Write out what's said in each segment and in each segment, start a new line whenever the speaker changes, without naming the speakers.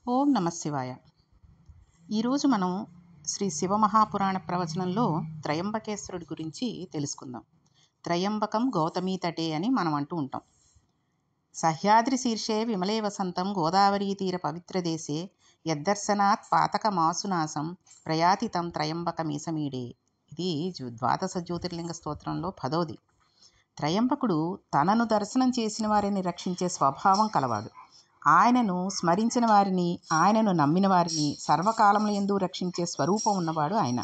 ఓం నమ శివాయ. ఈరోజు మనం శ్రీ శివమహాపురాణ ప్రవచనంలో త్రయంబకేశ్వరుడి గురించి తెలుసుకుందాం. త్రయంబకం గౌతమీ తటే అని మనం అంటూ ఉంటాం. సహ్యాద్రి శీర్షే విమలే వసంతం గోదావరీ తీర పవిత్ర దేశే యద్దర్శనాత్ పాతక మాసునాశం ప్రయాతితం త్రయంబకమీసమీడే. ఇది ద్వాదశ జ్యోతిర్లింగ స్తోత్రంలో 10వది. త్రయంబకుడు తనను దర్శనం చేసిన వారిని రక్షించే స్వభావం కలవాడు. ఆయనను స్మరించిన వారిని, ఆయనను నమ్మిన వారిని సర్వకాలముల యందు రక్షించే స్వరూపం ఉన్నవాడు ఆయన.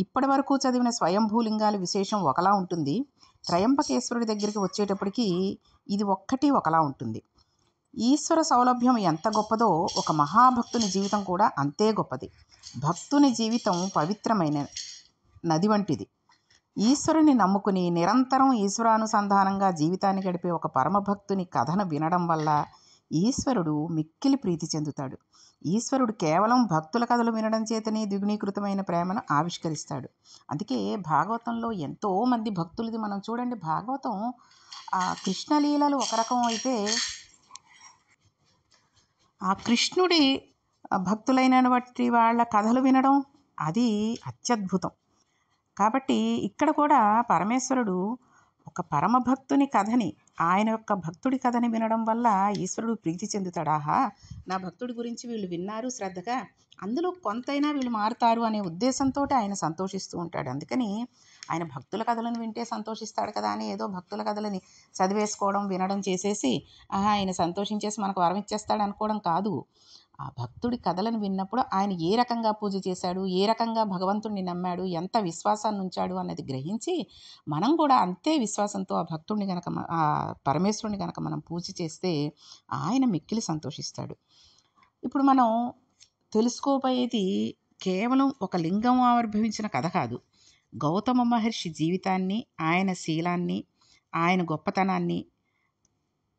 ఇప్పటి వరకు చదివిన స్వయంభూలింగాల విశేషం ఒకలా ఉంటుంది. త్రయంబకేశ్వరుడి దగ్గరికి వచ్చేటప్పటికి ఇది ఒక్కటి ఒకలా ఉంటుంది. ఈశ్వర సౌలభ్యం ఎంత గొప్పదో ఒక మహాభక్తుని జీవితం కూడా అంతే గొప్పది. భక్తుని జీవితం పవిత్రమైన నది వంటిది. ఈశ్వరుని నమ్ముకుని నిరంతరం ఈశ్వరానుసంధానంగా జీవితాన్ని గడిపే ఒక పరమభక్తుని కథను వినడం వల్ల ఈశ్వరుడు మిక్కిలి ప్రీతి చెందుతాడు. ఈశ్వరుడు కేవలం భక్తుల కథలు వినడం చేతనే ద్విగుణీకృతమైన ప్రేమను ఆవిష్కరిస్తాడు. అందుకే భాగవతంలో ఎంతోమంది భక్తులది మనం చూడండి. భాగవతం కృష్ణలీలలు ఒక రకం అయితే, ఆ కృష్ణుడి భక్తులైన బట్టి వాళ్ళ కథలు వినడం అది అత్యద్భుతం. కాబట్టి ఇక్కడ కూడా పరమేశ్వరుడు ఒక పరమభక్తుని కథని, ఆయన యొక్క భక్తుడి కథని వినడం వల్ల ఈశ్వరుడు ప్రీతి చెందుతాడు. ఆహా, నా భక్తుడి గురించి వీళ్ళు విన్నారు శ్రద్ధగా, అందులో కొంతైనా వీళ్ళు మారుతారు అనే ఉద్దేశంతో ఆయన సంతోషిస్తూ ఉంటాడు. అందుకని ఆయన భక్తుల కథలను వింటే సంతోషిస్తాడు కదా అని ఏదో భక్తుల కథలని చదివేసుకోవడం వినడం చేసేసి ఆయన సంతోషించేసి మనకు వరం ఇచ్చేస్తాడు అనుకోవడం కాదు. ఆ భక్తుడి కథలను విన్నప్పుడు ఆయన ఏ రకంగా పూజ చేశాడు, ఏ రకంగా భగవంతుడిని నమ్మాడు, ఎంత విశ్వాసాన్ని ఉంచాడు అన్నది గ్రహించి మనం కూడా అంతే విశ్వాసంతో ఆ భక్తుడిని కనుక, ఆ పరమేశ్వరుని కనుక మనం పూజ చేస్తే ఆయన మిక్కిలి సంతోషిస్తాడు. ఇప్పుడు మనం తెలుసుకోబోయేది కేవలం ఒక లింగం ఆవిర్భవించిన కథ కాదు. గౌతమ మహర్షి జీవితాన్ని, ఆయన శీలాన్ని, ఆయన గొప్పతనాన్ని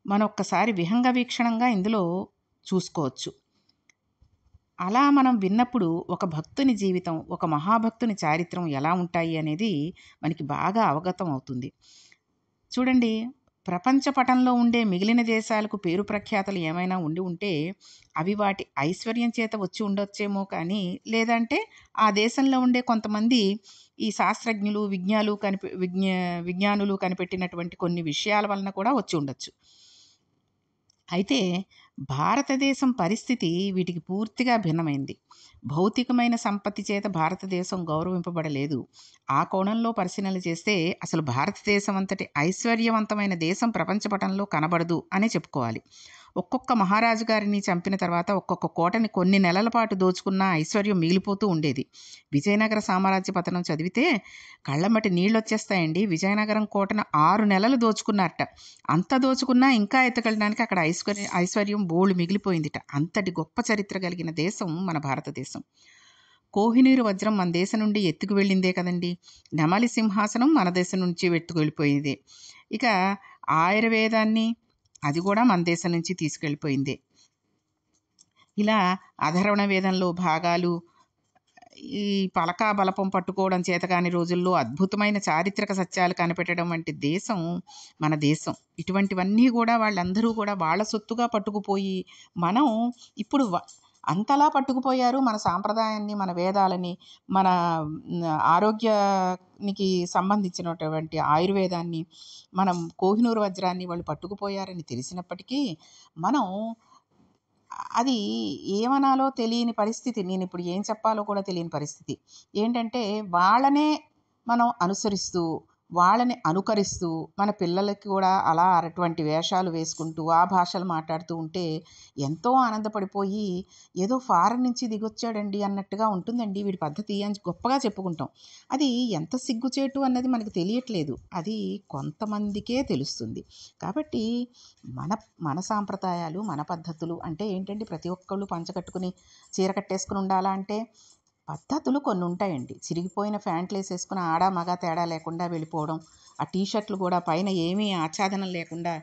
మనం ఒక్కసారి విహంగ వీక్షణంగా ఇందులో చూసుకోవచ్చు. అలా మనం విన్నప్పుడు ఒక భక్తుని జీవితం, ఒక మహాభక్తుని చారిత్రం ఎలా ఉంటాయి అనేది మనకి బాగా అవగతం అవుతుంది. చూడండి, ప్రపంచ పటంలో ఉండే మిగిలిన దేశాలకు పేరు ప్రఖ్యాతలు ఏమైనా ఉండి ఉంటే అవి వాటి ఐశ్వర్యం చేత వచ్చి ఉండొచ్చేమో, కానీ లేదంటే ఆ దేశంలో ఉండే కొంతమంది ఈ శాస్త్రజ్ఞులు, విజ్ఞానులు కనిపెట్టినటువంటి కొన్ని విషయాల వలన కూడా వచ్చి ఉండొచ్చు. అయితే భారతదేశం పరిస్థితి వీటికి పూర్తిగా భిన్నమైంది. భౌతికమైన సంపత్తి చేత భారతదేశం గౌరవింపబడలేదు. ఆ కోణంలో పరిశీలన చేస్తే అసలు భారతదేశం అంతటి ఐశ్వర్యవంతమైన దేశం ప్రపంచపటంలో కనబడదు అనే చెప్పుకోవాలి. ఒక్కొక్క మహారాజు గారిని చంపిన తర్వాత ఒక్కొక్క కోటని కొన్ని నెలల పాటు దోచుకున్న ఐశ్వర్యం మిగిలిపోతూ ఉండేది. విజయనగర సామ్రాజ్య పతనం చదివితే కళ్ళమటి నీళ్ళు వచ్చేస్తాయండి. విజయనగరం కోటను 6 నెలలు దోచుకున్నారట. అంత దోచుకున్నా ఇంకా ఎత్తుకెళ్ళడానికి అక్కడ ఐశ్వర్యం బోళ్ళు మిగిలిపోయిందిట. అంతటి గొప్ప చరిత్ర కలిగిన దేశం మన భారతదేశం. కోహినూరు వజ్రం మన దేశం నుండి ఎత్తుకు వెళ్ళిందే కదండి. నెమలి సింహాసనం మన దేశం నుంచి ఎత్తుకు వెళ్ళిపోయిందే. ఇక ఆయుర్వేదాన్ని, అది కూడా మన దేశం నుంచి తీసుకెళ్ళిపోయిందే. ఇలా అధర్వణ వేదంలో భాగాలు, ఈ పలకా బలపం పట్టుకోవడం చేతకాని రోజుల్లో అద్భుతమైన చారిత్రక సత్యాలు కనిపెట్టడం వంటి దేశం మన దేశం. ఇటువంటివన్నీ కూడా వాళ్ళందరూ కూడా వాళ్ళ సొత్తుగా పట్టుకుపోయి మనం ఇప్పుడు అంతలా పట్టుకుపోయారు. మన సాంప్రదాయాన్ని, మన వేదాలని, మన ఆరోగ్యానికి సంబంధించినటువంటి ఆయుర్వేదాన్ని, మనం కోహినూరు వజ్రాన్ని వాళ్ళు పట్టుకుపోయారని తెలిసినప్పటికీ మనం అది ఏమనాలో తెలియని పరిస్థితి. నేను ఇప్పుడు ఏం చెప్పాలో కూడా తెలియని పరిస్థితి. ఏంటంటే వాళ్ళనే మనం అనుసరిస్తూ, వాళ్ళని అనుకరిస్తూ, మన పిల్లలకి కూడా అలా అటువంటి వేషాలు వేసుకుంటూ ఆ భాషలు మాట్లాడుతూ ఉంటే ఎంతో ఆనందపడిపోయి ఏదో ఫారెన్ నుంచి దిగొచ్చాడండి అన్నట్టుగా ఉంటుందండి వీడి పద్ధతి అని గొప్పగా చెప్పుకుంటాం. అది ఎంత సిగ్గుచేటు అన్నది మనకు తెలియట్లేదు. అది కొంతమందికే తెలుస్తుంది. కాబట్టి మన మన సాంప్రదాయాలు, మన పద్ధతులు అంటే ఏంటంటే ప్రతి ఒక్కళ్ళు పంచకట్టుకుని చీర కట్టేసుకుని ఉండాలా అంటే పద్ధతులు కొన్ని ఉంటాయండి. చిరిగిపోయిన ప్యాంట్లు వేసేసుకుని ఆడ మగ తేడా లేకుండా వెళ్ళిపోవడం, ఆ టీషర్ట్లు కూడా పైన ఏమీ ఆచ్ఛాదనం లేకుండా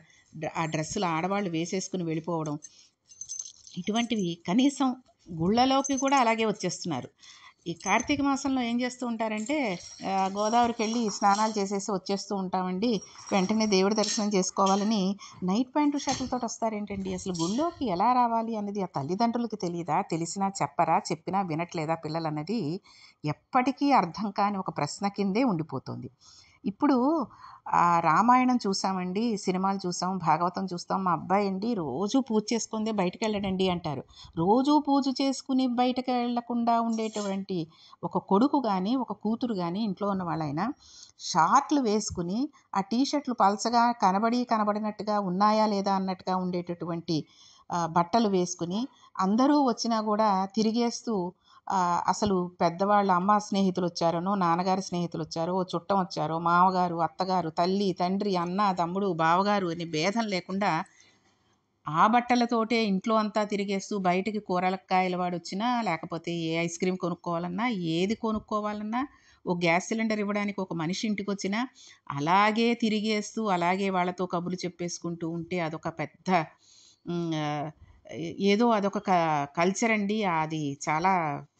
ఆ డ్రెస్సులు ఆడవాళ్ళు వేసేసుకుని వెళ్ళిపోవడం, ఇటువంటివి కనీసం గుళ్ళలోకి కూడా అలాగే వచ్చేస్తున్నారు. ఈ కార్తీక మాసంలో ఏం చేస్తూ ఉంటారంటే గోదావరికి వెళ్ళి స్నానాలు చేసేసి వచ్చేస్తూ ఉంటామండి. వెంటనే దేవుడి దర్శనం చేసుకోవాలని నైట్ ప్యాంటు షర్ట్లతో వస్తారేంటండి? అసలు గుళ్ళోకి ఎలా రావాలి అన్నది ఆ తల్లిదండ్రులకి తెలియదా? తెలిసినా చెప్పరా? చెప్పినా వినట్లేదా పిల్లలన్నది ఎప్పటికీ అర్థం కాని ఒక ప్రశ్న కిందే ఉండిపోతుంది. ఇప్పుడు రామాయణం చూసామండి, సినిమాలు చూసాం, భాగవతం చూస్తాం. మా అబ్బాయి అండి రోజు పూజ చేసుకుందే బయటకు వెళ్ళడండి అంటారు. రోజూ పూజ చేసుకుని బయటకు వెళ్ళకుండా ఉండేటువంటి ఒక కొడుకు కానీ, ఒక కూతురు కానీ, ఇంట్లో ఉన్న వాళ్ళైనా షార్ట్లు వేసుకుని ఆ టీ షర్ట్లు పలచగా కనబడినట్టుగా ఉన్నాయా లేదా అన్నట్టుగా ఉండేటటువంటి బట్టలు వేసుకుని అందరూ వచ్చినా కూడా తిరిగేస్తూ అసలు పెద్దవాళ్ళ అమ్మ స్నేహితులు వచ్చారనో, నాన్నగారి స్నేహితులు వచ్చారో, ఓ చుట్టం వచ్చారో, మామగారు, అత్తగారు, తల్లి, తండ్రి, అన్న, తమ్ముడు, బావగారు అని భేదం లేకుండా ఆ బట్టలతోటే ఇంట్లో అంతా తిరిగేస్తూ బయటికి కూరలకాయల వాడొచ్చినా, లేకపోతే ఏ ఐస్ క్రీమ్ కొనుక్కోవాలన్నా, ఏది కొనుక్కోవాలన్నా, ఓ గ్యాస్ సిలిండర్ ఇవ్వడానికి ఒక మనిషి ఇంటికొచ్చినా అలాగే తిరిగేస్తూ, అలాగే వాళ్ళతో కబుర్లు చెప్పేసుకుంటూ ఉంటే అదొక పెద్ద ఏదో అదొక కల్చర్ అండి. అది చాలా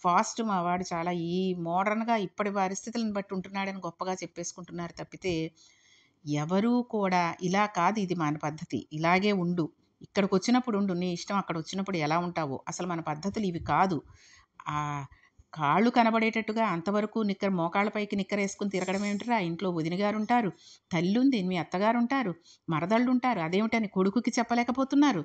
ఫాస్ట్ మా వాడు చాలా ఈ మోడర్న్‌గా ఇప్పటి పరిస్థితులను బట్టి ఉంటున్నాడని గొప్పగా చెప్పేసుకుంటున్నారు తప్పితే, ఎవరూ కూడా ఇలా కాదు ఇది మన పద్ధతి. ఇలాగే ఉండు. ఇక్కడికొచ్చినప్పుడు ఉండు. నీ ఇష్టం అక్కడొచ్చినప్పుడు ఎలా ఉంటావో. అసలు మన పద్ధతులు ఇవి కాదు. కాళ్ళు కనబడేటట్టుగా అంతవరకు మోకాళ్ళ పైకి నిక్కరేసుకొని తిరగడం ఏమిటిరా? ఇంట్లో వదిన గారుంటారు, తల్లుంది, మీ అత్తగారుంటారు, మరదళ్ళుంటారు. అదేమిటని కొడుకుకి చెప్పలేకపోతున్నారు.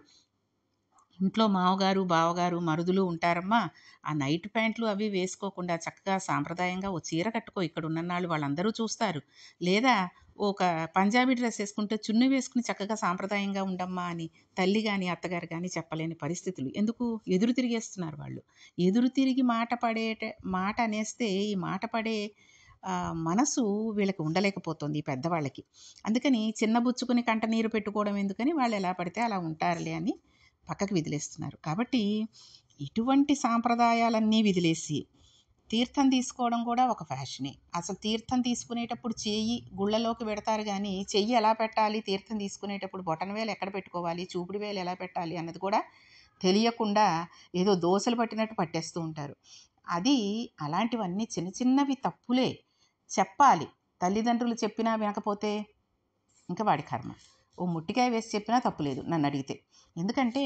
ఇంట్లో మావగారు, బావగారు, మరుదులు ఉంటారమ్మా. ఆ నైట్ ప్యాంట్లు అవి వేసుకోకుండా చక్కగా సాంప్రదాయంగా ఓ చీర కట్టుకో ఇక్కడున్నన్నాళ్ళు వాళ్ళందరూ చూస్తారు. లేదా ఒక పంజాబీ డ్రెస్ ఏసుకుంటే చున్నీ వేసుకొని చక్కగా సాంప్రదాయంగా ఉండమ్మా అని తల్లి గాని, అత్తగారు గాని చెప్పలేని పరిస్థితులు. ఎందుకు? ఎదురు తిరిగేస్తున్నారు వాళ్ళు. ఎదురు తిరిగి మాట అనేస్తే ఈ మాట పడే మనసు వీళ్ళకి ఉండలేకపోతుంది ఈ పెద్దవాళ్ళకి. అందుకని చిన్నబుచ్చుకుని కంట నీరు పెట్టుకోవడం ఎందుకని వాళ్ళు ఎలా పడితే అలా ఉంటారులే అని పక్కకి విదిలేస్తున్నారు. కాబట్టి ఇటువంటి సాంప్రదాయాలన్నీ విదిలేసి తీర్థం తీసుకోవడం కూడా ఒక ఫ్యాషనే. అసలు తీర్థం తీసుకునేటప్పుడు గుళ్ళలోకి పెడతారు గానీ, చెయ్యి ఎలా పెట్టాలి, తీర్థం తీసుకునేటప్పుడు బొటనవేలు ఎక్కడ పెట్టుకోవాలి, చూపుడు వేలు ఎలా పెట్టాలి అన్నది కూడా తెలియకుండా ఏదో దోసలు పట్టినట్టు పట్టేస్తూ ఉంటారు. అది అలాంటివన్నీ చిన్న చిన్నవి తప్పులే. చెప్పాలి. తల్లిదండ్రులు చెప్పినా వినకపోతే ఇంక వాడి కర్మ. ఓ ముట్టికాయ వేసి చెప్పినా తప్పులేదు నన్నడిగితే. ఎందుకంటే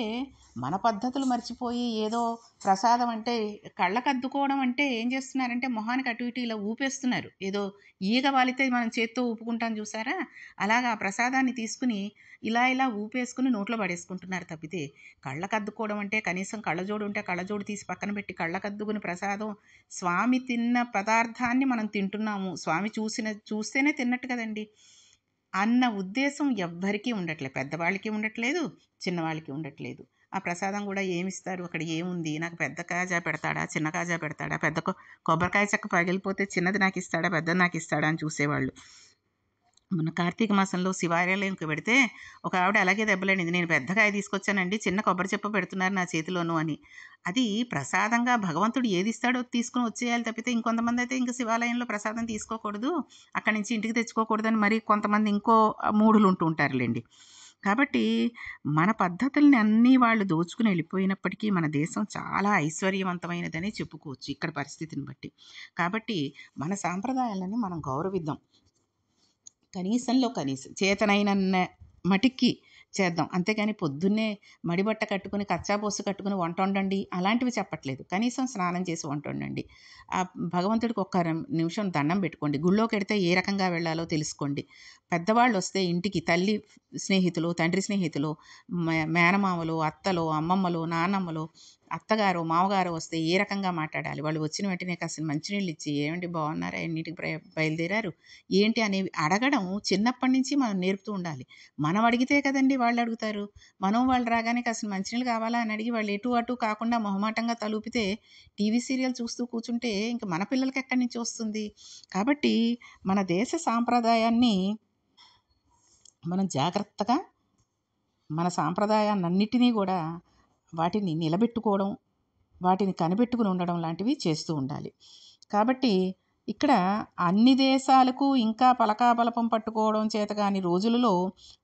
మన పద్ధతులు మర్చిపోయి ఏదో ప్రసాదం అంటే కళ్ళకద్దుకోవడం అంటే ఏం చేస్తున్నారంటే మొహానికి అటు ఇటు ఇలా ఊపేస్తున్నారు. ఏదో ఈగ వాలితే మనం చేత్తో ఊపుకుంటాం చూసారా? అలాగా ఆ ప్రసాదాన్ని తీసుకుని ఇలా ఇలా ఊపేసుకుని నోట్లో పడేసుకుంటున్నారు తప్పితే కళ్ళకద్దుకోవడం అంటే కనీసం కళ్ళజోడు ఉంటే కళ్ళజోడు తీసి పక్కన పెట్టి కళ్ళకద్దుకుని ప్రసాదం స్వామి తిన్న పదార్థాన్ని మనం తింటున్నాము. స్వామి చూస్తేనే తిన్నట్టు కదండీ! అన్న ఉద్దేశం ఎవ్వరికీ ఉండట్లేదు. పెద్దవాళ్ళకి ఉండట్లేదు, చిన్నవాళ్ళకి ఉండట్లేదు. ఆ ప్రసాదం కూడా ఏమిస్తారు? అక్కడ ఏముంది? నాకు పెద్ద కాజా పెడతాడా? చిన్న కాజా పెడతాడా? పెద్ద కొబ్బరికాయ చెక్క పగిలిపోతే చిన్నది నాకిస్తాడా? పెద్దది నాకిస్తాడా? అని చూసేవాళ్ళు. మన కార్తీక మాసంలో శివాలయంకి పెడితే ఒక ఆవిడ అలాగే దెబ్బలాడింది. నేను పెద్ద కాయ తీసుకొచ్చానండి, చిన్న కొబ్బరి చెప్ప పెడుతున్నారు నా చేతిలోను అని. అది ప్రసాదంగా భగవంతుడు ఏది ఇస్తాడో తీసుకొని వచ్చేయాలి తప్పితే ఇంకొంతమంది అయితే ఇంక శివాలయంలో ప్రసాదం తీసుకోకూడదు, అక్కడి నుంచి ఇంటికి తెచ్చుకోకూడదని మరి కొంతమంది ఇంకో మూఢులు ఉంటూ ఉంటారులేండి. కాబట్టి మన పద్ధతుల్ని అన్నీ వాళ్ళు దోచుకుని వెళ్ళిపోయినప్పటికీ మన దేశం చాలా ఐశ్వర్యవంతమైనదని చెప్పుకోవచ్చు ఇక్కడ పరిస్థితిని బట్టి. కాబట్టి మన సాంప్రదాయాలని మనం గౌరవిద్దాం. కనీసం చేతనైనన్న మటికి చేద్దాం. అంతేగాని పొద్దున్నే మడిబట్ట కట్టుకుని, కచ్చాబొస్సు కట్టుకుని వంట వండండి అలాంటివి చెప్పట్లేదు. కనీసం స్నానం చేసి వంట వండండి. భగవంతుడికి ఒక్క నిమిషం దండం పెట్టుకోండి. గుళ్ళోకెడితే ఏ రకంగా వెళ్ళాలో తెలుసుకోండి. పెద్దవాళ్ళొస్తే ఇంటికి తల్లి స్నేహితులు, తండ్రి స్నేహితులు, మేనమామలు, అత్తలు, అమ్మమ్మలు, నానమ్మలు, అత్తగారు, మామగారు వస్తే ఏ రకంగా మాట్లాడాలి? వాళ్ళు వచ్చిన వెంటనే కాస్త మంచినీళ్ళు ఇచ్చి, "ఏవండి బాగున్నారా? ఎన్నింటికి బయలుదేరారు?" ఏంటి అనేవి అడగడం చిన్నప్పటి నుంచి మనం నేర్పుతూ ఉండాలి. మనం అడిగితే కదండీ వాళ్ళు అడుగుతారు. మనం వాళ్ళు రాగానే కాస్త మంచినీళ్ళు కావాలా అని అడిగి వాళ్ళు ఎటు అటు కాకుండా మొహమాటంగా తలూపితే టీవీ సీరియల్ చూస్తూ కూర్చుంటే ఇంక మన పిల్లలకి ఎక్కడి నుంచి వస్తుంది? కాబట్టి మన దేశ సాంప్రదాయాన్ని మనం జాగ్రత్తగా మన సాంప్రదాయాన్నన్నిటినీ కూడా వాటిని నిలబెట్టుకోవడం, వాటిని కనిపెట్టుకుని ఉండడం లాంటివి చేస్తూ ఉండాలి. కాబట్టి ఇక్కడ అన్ని దేశాలకు ఇంకా పలకాబలపం పట్టుకోవడం చేతగాని రోజులలో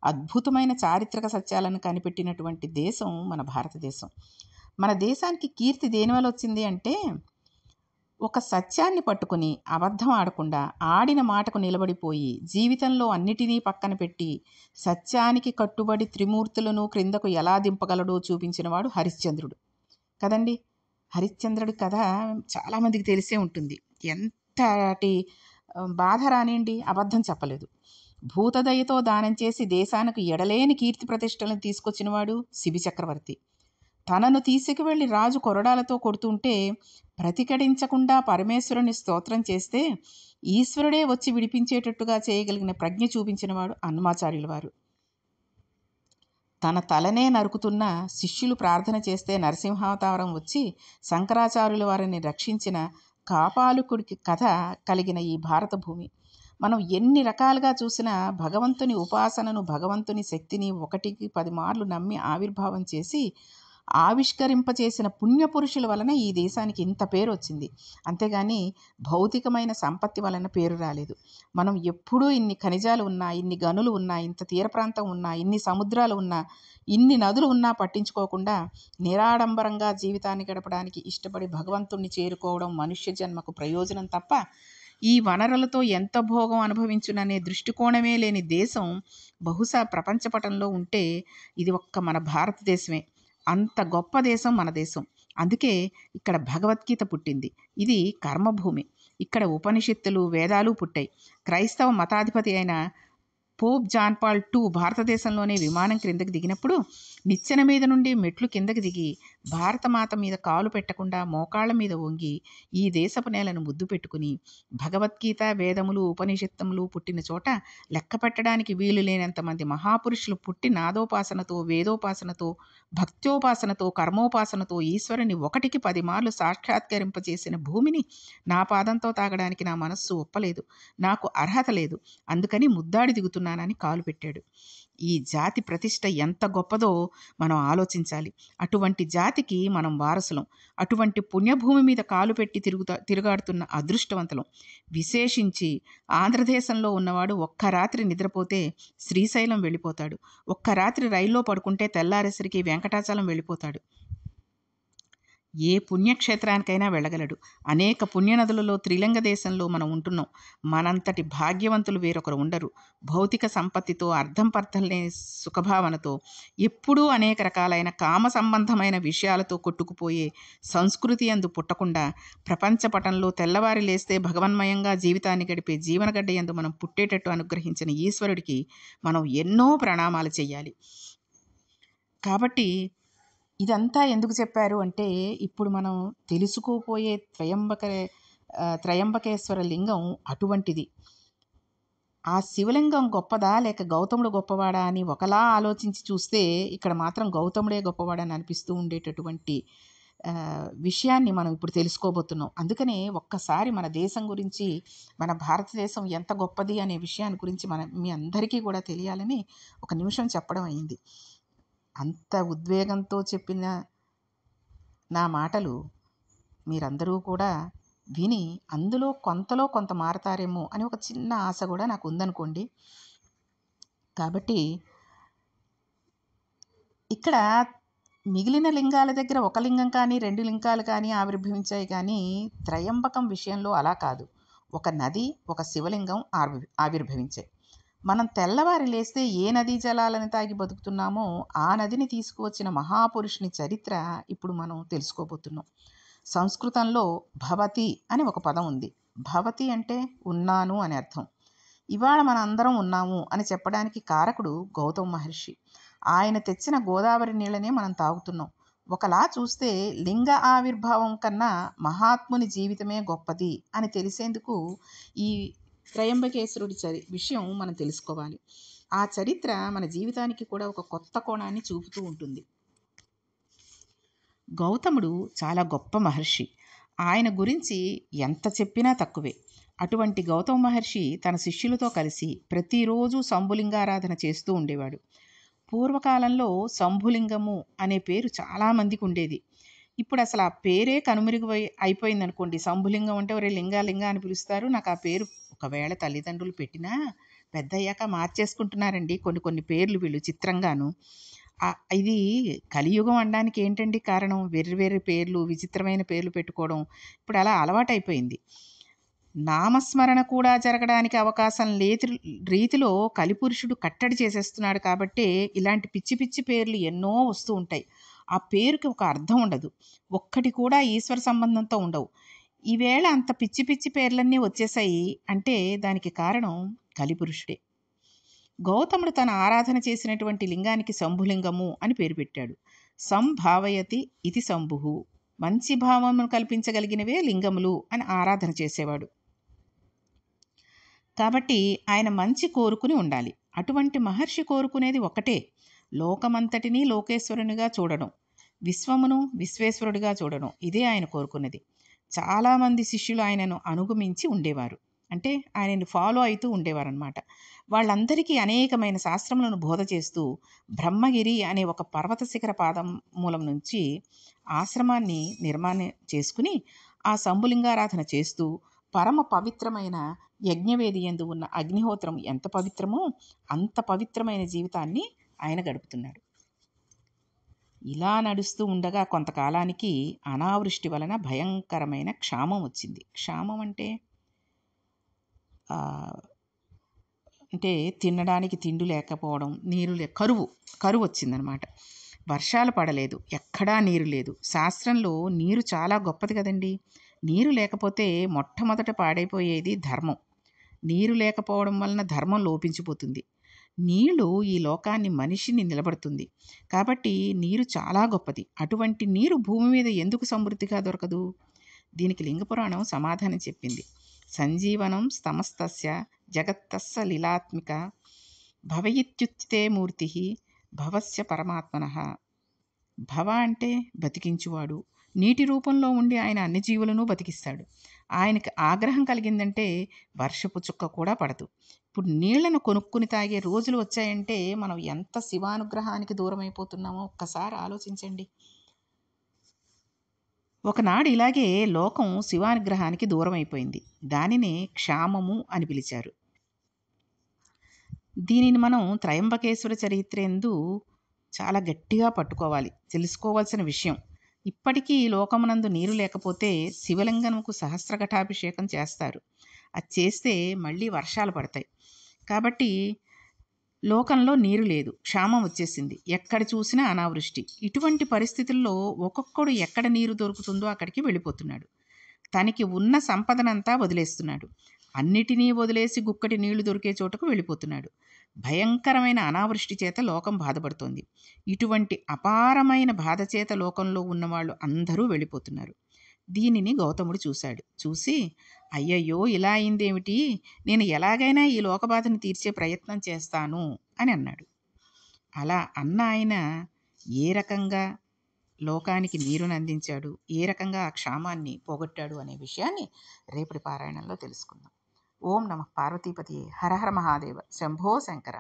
అద్భుతమైన చారిత్రక సత్యాలను కనిపెట్టినటువంటి దేశం మన భారతదేశం. మన దేశానికి కీర్తి దేనివల్ల వచ్చింది అంటే ఒక సత్యాన్ని పట్టుకుని అబద్ధం ఆడకుండా ఆడిన మాటకు నిలబడిపోయి జీవితంలో అన్నిటినీ పక్కన పెట్టి సత్యానికి కట్టుబడి త్రిమూర్తులను క్రిందకు ఎలా దింపగలడో చూపించినవాడు హరిశ్చంద్రుడు కదండి. హరిశ్చంద్రుడి కథ చాలామందికి తెలిసే ఉంటుంది. ఎంతటి బాధ రానియండి, అబద్ధం చెప్పలేదు. భూతదయతో దానం చేసి దేశానికి ఎడలేని కీర్తి ప్రతిష్టలను తీసుకొచ్చినవాడు శిబి చక్రవర్తి. తనను తీసుకువెళ్ళి రాజు కొరడాలతో కొడుతుంటే ప్రతిఘటించకుండా పరమేశ్వరుని స్తోత్రం చేస్తే ఈశ్వరుడే వచ్చి విడిపించేటట్టుగా చేయగలిగిన ప్రజ్ఞ చూపించినవాడు అన్నమాచార్యుల వారు. తన తలనే నరుకుతున్న శిష్యులు ప్రార్థన చేస్తే నరసింహావతారం వచ్చి శంకరాచార్యుల వారిని రక్షించిన కాపాలకుడికి కథ కలిగిన ఈ భారత భూమి. మనం ఎన్ని రకాలుగా చూసినా భగవంతుని ఉపాసనను, భగవంతుని శక్తిని 1కి 10 మార్లు నమ్మి ఆవిర్భావం చేసి ఆవిష్కరింపచేసిన పుణ్యపురుషుల వలన ఈ దేశానికి ఇంత పేరు వచ్చింది. అంతేగాని భౌతికమైన సంపత్తి వలన పేరు రాలేదు. మనం ఎప్పుడూ ఇన్ని ఖనిజాలు ఉన్నా, ఇన్ని గనులు ఉన్నా, ఇంత తీర ప్రాంతం ఉన్నా, ఇన్ని సముద్రాలు ఉన్నా, ఇన్ని నదులు ఉన్నా పట్టించుకోకుండా నిరాడంబరంగా జీవితాన్ని గడపడానికి ఇష్టపడి భగవంతుణ్ణి చేరుకోవడం మనుష్య జన్మకు ప్రయోజనం తప్ప ఈ వనరులతో ఎంత భోగం అనుభవించుననే దృష్టికోణమే లేని దేశం బహుశా ప్రపంచపటంలో ఉంటే ఇది ఒక్క మన భారతదేశమే. అంత గొప్ప దేశం మన దేశం. అందుకే ఇక్కడ భగవద్గీత పుట్టింది. ఇది కర్మభూమి. ఇక్కడ ఉపనిషత్తులు, వేదాలు పుట్టాయి. క్రైస్తవ మతాధిపతి అయిన పోప్ జాన్ పాల్ II భారతదేశంలోనే విమానం క్రిందకి దిగినప్పుడు నిచ్చెన మీద నుండి మెట్లు కిందకి దిగి భారతమాత మీద కాలు పెట్టకుండా మోకాళ్ళ మీద వంగి ఈ దేశపు నేలను ముద్దు పెట్టుకుని భగవద్గీత, వేదములు, ఉపనిషత్తములు పుట్టిన చోట లెక్క పెట్టడానికి వీలు లేనంతమంది మహాపురుషులు పుట్టి నాదోపాసనతో, వేదోపాసనతో, భక్త్యోపాసనతో, కర్మోపాసనతో ఈశ్వరుని 1కి 10 మార్లు సాక్షాత్కరింపచేసిన భూమిని నా పాదంతో తాగడానికి నా మనస్సు ఒప్పలేదు, నాకు అర్హత లేదు, అందుకని ముద్దాడి దిగుతున్నానని కాలు పెట్టాడు. ఈ జాతి ప్రతిష్ట ఎంత గొప్పదో మనం ఆలోచించాలి. అటువంటి జాతికి మనం వారసులం. అటువంటి పుణ్యభూమి మీద కాలు పెట్టి తిరుగాడుతున్న అదృష్టవంతులం. విశేషించి ఆంధ్రదేశంలో ఉన్నవాడు ఒక్క రాత్రి నిద్రపోతే శ్రీశైలం వెళ్ళిపోతాడు. ఒక్క రాత్రి రైల్లో పడుకుంటే తెల్లారేసరికి వెంకటాచలం వెళ్ళిపోతాడు. ఏ పుణ్యక్షేత్రానికైనా వెళ్ళగలడు. అనేక పుణ్యనదులలో త్రిలింగ దేశంలో మనం ఉంటున్నాం. మనంతటి భాగ్యవంతులు వేరొకరు ఉండరు. భౌతిక సంపత్తితో, అర్థం పర్థం లేని సుఖభావనతో, ఎప్పుడూ అనేక రకాలైన కామ సంబంధమైన విషయాలతో కొట్టుకుపోయే సంస్కృతి యందు పుట్టకుండా ప్రపంచపటంలో తెల్లవారి లేస్తే భగవన్మయంగా జీవితాన్ని గడిపే జీవనగడ్డ యందు మనం పుట్టేటట్టు అనుగ్రహించిన ఈశ్వరుడికి మనం ఎన్నో ప్రణామాలు చెయ్యాలి. కాబట్టి ఇదంతా ఎందుకు చెప్పారు అంటే, ఇప్పుడు మనం తెలుసుకోపోయే త్రయంబకేశ్వర లింగం అటువంటిది. ఆ శివలింగం గొప్పదా లేక గౌతముడు గొప్పవాడా అని ఒకలా ఆలోచించి చూస్తే ఇక్కడ మాత్రం గౌతముడే గొప్పవాడని అనిపిస్తూ ఉండేటటువంటి విషయాన్ని మనం ఇప్పుడు తెలుసుకోబోతున్నాం. అందుకనే ఒక్కసారి మన దేశం గురించి, మన భారతదేశం ఎంత గొప్పది అనే విషయాన్ని గురించి మీ అందరికీ కూడా తెలియాలని ఒక నిమిషం చెప్పడం అయింది. అంత ఉద్వేగంతో చెప్పిన నా మాటలు మీరందరూ కూడా విని అందులో కొంతలో కొంత మారతారేమో అని ఒక చిన్న ఆశ కూడా నాకు ఉందనుకోండి. కాబట్టి ఇక్కడ మిగిలిన లింగాల దగ్గర ఒక లింగం కానీ 2 లింగాలు కానీ ఆవిర్భవించాయి, కానీ త్రయంబకం విషయంలో అలా కాదు. ఒక నది, ఒక శివలింగం ఆవిర్భవించాయి. మనం తెల్లవారి లేస్తే ఏ నదీ జలాలను తాగి బతుకుతున్నామో ఆ నదిని తీసుకువచ్చిన మహాపురుషుని చరిత్ర ఇప్పుడు మనం తెలుసుకోబోతున్నాం. సంస్కృతంలో భవతి అని ఒక పదం ఉంది. భవతి అంటే ఉన్నాను అని అర్థం. ఇవాళ మన అందరం ఉన్నాము అని చెప్పడానికి కారకుడు గౌతమ మహర్షి. ఆయన తెచ్చిన గోదావరి నీళ్ళనే మనం తాగుతున్నాం. ఒకలా చూస్తే లింగ ఆవిర్భావం కన్నా మహాత్ముని జీవితమే గొప్పది అని తెలిసేందుకు ఈ త్రయంబకేశ్వరుడి విషయం మనం తెలుసుకోవాలి. ఆ చరిత్ర మన జీవితానికి కూడా ఒక కొత్త కోణాన్ని చూపుతూ ఉంటుంది. గౌతముడు చాలా గొప్ప మహర్షి. ఆయన గురించి ఎంత చెప్పినా తక్కువే. అటువంటి గౌతమ మహర్షి తన శిష్యులతో కలిసి ప్రతిరోజు శంభులింగారాధన చేస్తూ ఉండేవాడు. పూర్వకాలంలో శంభులింగము అనే పేరు చాలామందికి ఉండేది. ఇప్పుడు అసలు ఆ పేరే కనుమరుగు అయిపోయిందనుకోండి. శంభులింగం అంటే ఒరే లింగా అని పిలుస్తారు. నాకు ఆ పేరు ఒకవేళ తల్లిదండ్రులు పెట్టినా పెద్దయ్యాక మార్చేసుకుంటున్నారండి కొన్ని పేర్లు వీళ్ళు చిత్రంగాను. ఇది కలియుగం అనడానికి ఏంటండి కారణం? వెర్రి వెర్రి పేర్లు, విచిత్రమైన పేర్లు పెట్టుకోవడం. ఇప్పుడు అలా అలవాటైపోయింది. నామస్మరణ కూడా జరగడానికి అవకాశం రీతిలో కలిపురుషుడు కట్టడి చేసేస్తున్నాడు కాబట్టే ఇలాంటి పిచ్చి పిచ్చి పేర్లు ఎన్నో వస్తూ ఉంటాయి. ఆ పేరుకి ఒక అర్థం ఉండదు. ఒక్కటి కూడా ఈశ్వర సంబంధంతో ఉండవు. ఈవేళ అంత పిచ్చి పిచ్చి పేర్లన్నీ వచ్చేసాయి అంటే దానికి కారణం కలిపురుషుడే. గౌతముడు తన ఆరాధన చేసినటువంటి లింగానికి శంభులింగము అని పేరు పెట్టాడు. సంభావయతి ఇది శంభు. మంచి భావమును కల్పించగలిగినవే లింగములు అని ఆరాధన చేసేవాడు. కాబట్టి ఆయన మంచి కోరుకుని ఉండాలి. అటువంటి మహర్షి కోరుకునేది ఒకటే, లోకమంతటినీ లోకేశ్వరునిగా చూడడం, విశ్వమును విశ్వేశ్వరుడిగా చూడడం. ఇదే ఆయన కోరుకున్నది. చాలామంది శిష్యులు ఆయనను అనుగమించి ఉండేవారు, అంటే ఆయనని ఫాలో అవుతూ ఉండేవారనమాట. వాళ్ళందరికీ అనేకమైన శాస్త్రములను బోధ చేస్తూ బ్రహ్మగిరి అనే ఒక పర్వత శిఖర పాదం మూలం నుంచి ఆశ్రమాన్ని నిర్మాణం చేసుకుని ఆ శంభులింగారాధన చేస్తూ పరమ పవిత్రమైన యజ్ఞవేది యందు ఉన్న అగ్నిహోత్రం ఎంత పవిత్రమో అంత పవిత్రమైన జీవితాన్ని ఆయన గడుపుతున్నాడు. ఇలా నడుస్తూ ఉండగా కొంతకాలానికి అనావృష్టి వలన భయంకరమైన క్షామం వచ్చింది. క్షామం అంటే అంటే తినడానికి తిండి లేకపోవడం, కరువు వచ్చిందనమాట. వర్షాలు పడలేదు, ఎక్కడా నీరు లేదు. శాస్త్రంలో నీరు చాలా గొప్పది కదండి. నీరు లేకపోతే మొట్టమొదట పాడైపోయేది ధర్మం. నీరు లేకపోవడం వలన ధర్మం లోపించిపోతుంది. నీళ్లు ఈ లోకాన్ని, మనిషిని నిలబడుతుంది. కాబట్టి నీరు చాలా గొప్పది. అటువంటి నీరు భూమి మీద ఎందుకు సమృద్ధిగా దొరకదు? దీనికి లింగపురాణం సమాధానం చెప్పింది. సంజీవనం స్తమస్తస్య జగత్తస్య లీలాత్మిక భవయిత్యుత్తే మూర్తి భవస్య పరమాత్మనః. భవ అంటే బతికించువాడు. నీటి రూపంలో ఉండి ఆయన అన్ని జీవులను బతికిస్తాడు. ఆయనకి ఆగ్రహం కలిగిందంటే వర్షపు చుక్క కూడా పడదు. ఇప్పుడు నీళ్లను కొనుక్కుని తాగే రోజులు వచ్చాయంటే మనం ఎంత శివానుగ్రహానికి దూరం అయిపోతున్నామో ఒక్కసారి ఆలోచించండి. ఒకనాడు ఇలాగే లోకం శివానుగ్రహానికి దూరం అయిపోయింది. దానినే క్షామము అని పిలిచారు. దీనిని మనం త్రయంబకేశ్వర చరిత్రేందు చాలా గట్టిగా పట్టుకోవాలి, తెలుసుకోవాల్సిన విషయం. ఇప్పటికీ లోకమునందు నీరు లేకపోతే శివలింగముకు సహస్రఘటాభిషేకం చేస్తారు. అది చేస్తే మళ్ళీ వర్షాలు పడతాయి. కాబట్టి లోకంలో నీరు లేదు, క్షామం వచ్చేసింది. ఎక్కడ చూసినా అనావృష్టి. ఇటువంటి పరిస్థితుల్లో ఒక్కొక్కడు ఎక్కడ నీరు దొరుకుతుందో అక్కడికి వెళ్ళిపోతున్నాడు. తనకి ఉన్న సంపదనంతా వదిలేస్తున్నాడు. అన్నిటినీ వదిలేసి గుక్కటి నీళ్లు దొరికే చోటకు వెళ్ళిపోతున్నాడు. భయంకరమైన అనావృష్టి చేత లోకం బాధపడుతోంది. ఇటువంటి అపారమైన బాధ చేత లోకంలో ఉన్నవాళ్ళు అందరూ వెళ్ళిపోతున్నారు. దీనిని గౌతముడు చూశాడు. చూసి, అయ్యయ్యో ఇలా అయిందేమిటి, నేను ఎలాగైనా ఈ లోకబాధను తీర్చే ప్రయత్నం చేస్తాను అని అన్నాడు. అలా అన్న ఆయన ఏ రకంగా లోకానికి నీరుని అందించాడు, ఏ రకంగా ఆ క్షామాన్ని పోగొట్టాడు అనే విషయాన్ని రేపటి పారాయణంలో తెలుసుకుందాం. ఓం నమః పార్వతీపతియే. హర హర మహాదేవ. శంభో శంకర.